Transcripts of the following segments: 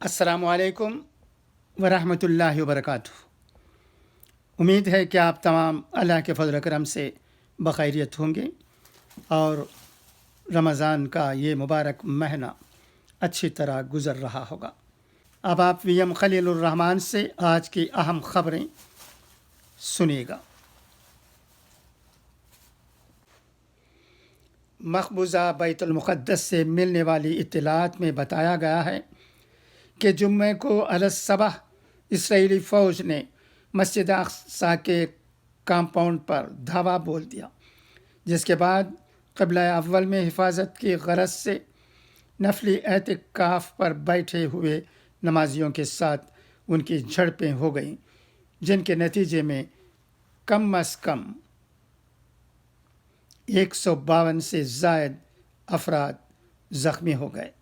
अस्सलामु अलैकुम वरहमतुल्लाहि वबरकातुहू। उम्मीद है कि आप तमाम अल्लाह के फजल करम से बखैरियत होंगे और रमज़ान का ये मुबारक महीना अच्छी तरह गुज़र रहा होगा। अब आप वीएम खलीलुर रहमान से आज की अहम ख़बरें सुनिएगा। मकबूजा बैतुल मुक़द्दस से मिलने वाली इत्तलात में बताया गया है कि जुम्मे को अलसबह इसराइली फ़ौज ने मस्जिद अक़सा के कंपाउंड पर धावा बोल दिया, जिसके बाद क़िबला अव्वल में हिफाजत की गरज से नफली एतिकाफ़ पर बैठे हुए नमाजियों के साथ उनकी झड़पें हो गईं, जिनके नतीजे में कम अज़ कम 152 से ज़ायद अफराद ज़ख्मी हो गए।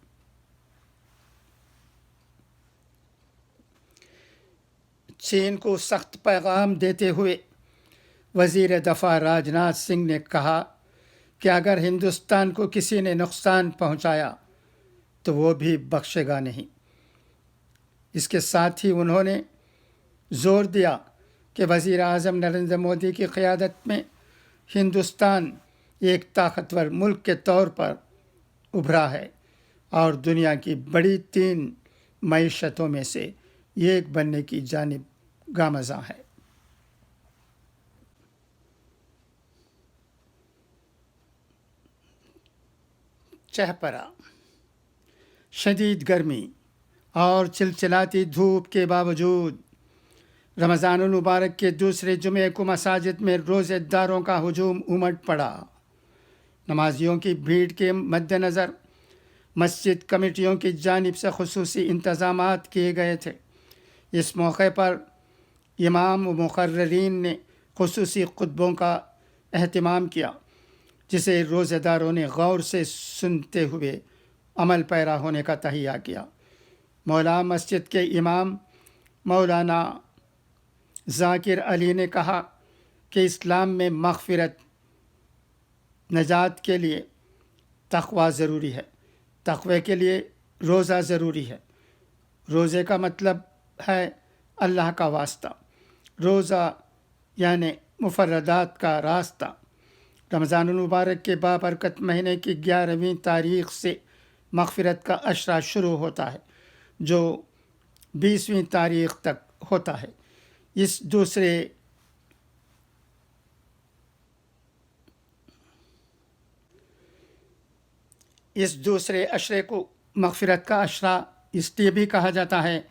चीन को सख्त पैगाम देते हुए वज़ीर दफ़ा राजनाथ सिंह ने कहा कि अगर हिंदुस्तान को किसी ने नुकसान पहुंचाया तो वो भी बख्शेगा नहीं। इसके साथ ही उन्होंने ज़ोर दिया कि वज़ीर आज़म नरेंद्र मोदी की क़यादत में हिंदुस्तान एक ताकतवर मुल्क के तौर पर उभरा है और दुनिया की बड़ी 3 मईशतों में से एक बनने की जानिब गामज़ा है। चहपरा शदीद गर्मी और चिलचिलाती धूप के बावजूद रमज़ानुल मुबारक के दूसरे जुमे को मसाजिद में रोज़ेदारों का हुजूम उमड़ पड़ा। नमाजियों की भीड़ के मद्देनज़र मस्जिद कमेटियों की जानिब से खुसूसी इंतज़ामात किए गए थे। इस मौके पर इमाम व मुक़र्ररीन ने खुसूसी खुतबों का एहतिमाम किया, जिसे रोज़ेदारों ने गौर से सुनते हुए अमल पैरा होने का तहिया किया। मौला मस्जिद के इमाम मौलाना ज़ाकिर अली ने कहा कि इस्लाम में मग़फ़िरत नजात के लिए तक़वा ज़रूरी है, तक़वे के लिए रोज़ा ज़रूरी है। रोज़े का मतलब है अल्लाह का वास्ता, रोज़ा यानि मुफर्रदात का रास्ता। रमज़ानुल मुबारक के बाबरकत महीने की 11वीं तारीख़ से मग़फ़िरत का अशरा शुरू होता है, जो 20वीं तारीख़ तक होता है। इस दूसरे अशरे को मग़फ़िरत का अशरा इसलिए भी कहा जाता है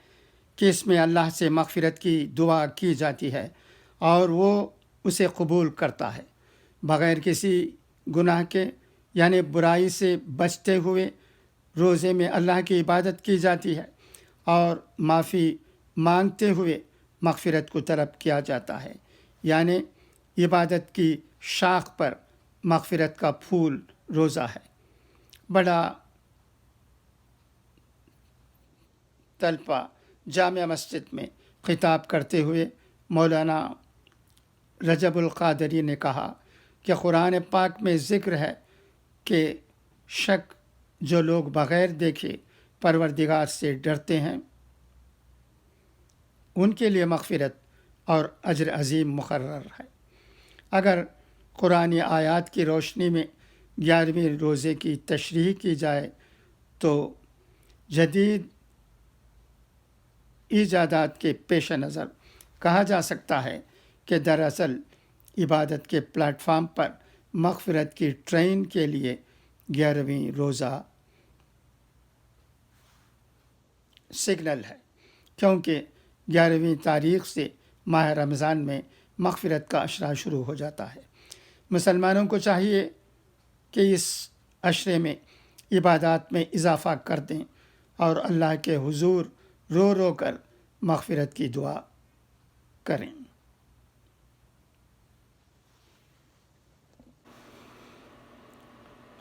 कि इसमें अल्लाह से मग़फ़िरत की दुआ की जाती है और वो उसे कबूल करता है। बग़ैर किसी गुनाह के यानी बुराई से बचते हुए रोज़े में अल्लाह की इबादत की जाती है और माफ़ी मांगते हुए मग़फ़िरत को तलब किया जाता है। यानी इबादत की शाख पर मग़फ़िरत का फूल रोज़ा है। बड़ा तलपा जामिया मस्जिद में खिताब करते हुए मौलाना रजबुल क़ादरी ने कहा कि कुरान पाक में ज़िक्र है कि शक जो लोग बग़ैर देखे परवरदिगार से डरते हैं उनके लिए मग़फ़िरत और अज्र अज़ीम मुक़र्रर है। अगर कुरानी आयात की रोशनी में 11वें रोज़े की तशरीह की जाए तो जदीद ईजादात के पेश नज़र कहा जा सकता है कि दरअसल इबादत के प्लेटफार्म पर मग़फ़िरत की ट्रेन के लिए 11वीं रोज़ा सिग्नल है, क्योंकि 11वीं तारीख़ से माह रमज़ान में मग़फ़िरत का अशरा शुरू हो जाता है। मुसलमानों को चाहिए कि इस अशरे में इबादत में इजाफ़ा कर दें और अल्लाह के हुज़ूर रो रो कर मग़फ़िरत की दुआ करें।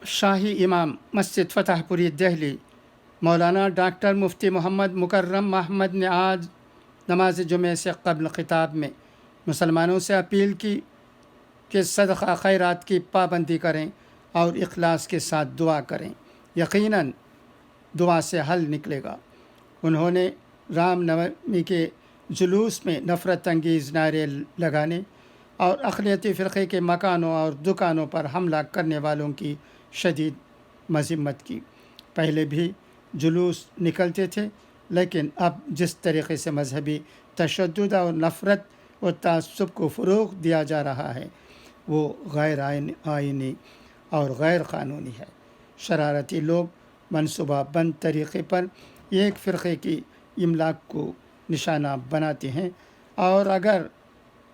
शाही इमाम मस्जिद फ़तहपुरी दिल्ली मौलाना डॉक्टर मुफ्ती मोहम्मद मुकर्रम अहमद ने आज नमाज जुमे से क़ब्ल ख़िताब में मुसलमानों से अपील की कि सदक़ा खैरात की पाबंदी करें और इखलास के साथ दुआ करें। यकीनन दुआ से हल निकलेगा। انہوں نے رام نومی کے جلوس میں نفرت انگیز نعرے لگانے اور اقلیتی فرقے کے مکانوں اور دکانوں پر حملہ کرنے والوں کی شدید مذمت کی۔ پہلے بھی جلوس نکلتے تھے، لیکن اب جس طریقے سے مذہبی تشدد اور نفرت و تعصب کو فروغ دیا جا رہا ہے وہ غیر آئینی اور غیر قانونی ہے۔ شرارتی لوگ منصوبہ بند طریقے پر ایک فرقے کی املاک کو نشانہ بناتے ہیں، اور اگر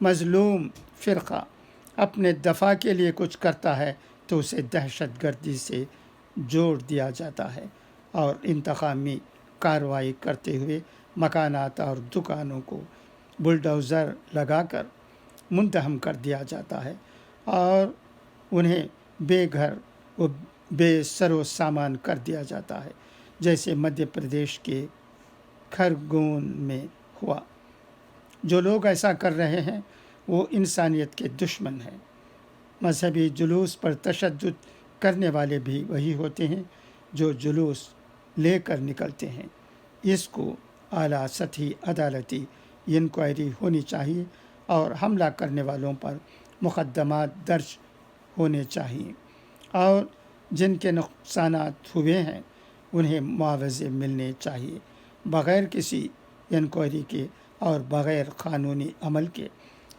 مظلوم فرقہ اپنے دفاع کے لیے کچھ کرتا ہے تو اسے دہشت گردی سے جوڑ دیا جاتا ہے اور انتقامی کارروائی کرتے ہوئے مکانات اور دکانوں کو بلڈوزر لگا کر منہدم کر دیا جاتا ہے اور انہیں بے گھر و بے سر و سامان کر دیا جاتا ہے، جیسے مدھیہ پردیش کے کھرگون میں ہوا۔ جو لوگ ایسا کر رہے ہیں وہ انسانیت کے دشمن ہیں۔ مذہبی جلوس پر تشدد کرنے والے بھی وہی ہوتے ہیں جو جلوس لے کر نکلتے ہیں۔ اس کو اعلیٰ سطحی عدالتی انکوائری ہونی چاہیے اور حملہ کرنے والوں پر مقدمات درج ہونے چاہیے، اور جن کے نقصانات ہوئے ہیں انہیں معاوضے ملنے چاہیے۔ بغیر کسی انکوائری کے اور بغیر قانونی عمل کے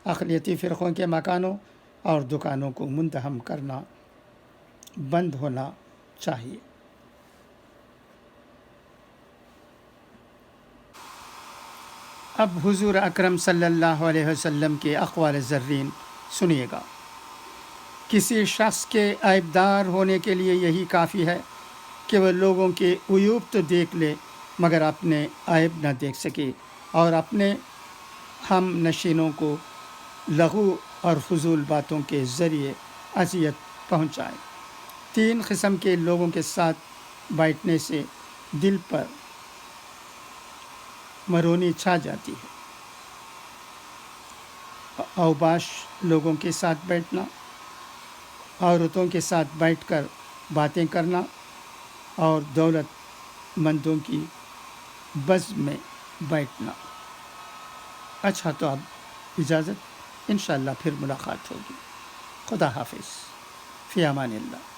اقلیتی فرقوں کے مکانوں اور دکانوں کو منہدم کرنا بند ہونا چاہیے۔ اب حضور اکرم صلی اللہ علیہ وسلم کے اقوال زرین سنیے گا۔ کسی شخص کے عیبدار ہونے کے لیے یہی کافی ہے کہ وہ لوگوں کے عیوب تو دیکھ لے مگر اپنے عیب نہ دیکھ سکے، اور اپنے ہم نشینوں کو لغو اور فضول باتوں کے ذریعے اذیت پہنچائے۔ 3 قسم کے لوگوں کے ساتھ بیٹھنے سے دل پر مرونی چھا جاتی ہے۔ اوباش لوگوں کے ساتھ بیٹھنا، عورتوں کے ساتھ بیٹھ کر باتیں کرنا، اور دولت مندوں کی بزم میں بیٹھنا۔ اچھا، تو اب اجازت، انشاءاللہ پھر ملاقات ہوگی۔ خدا حافظ، فی امان اللہ۔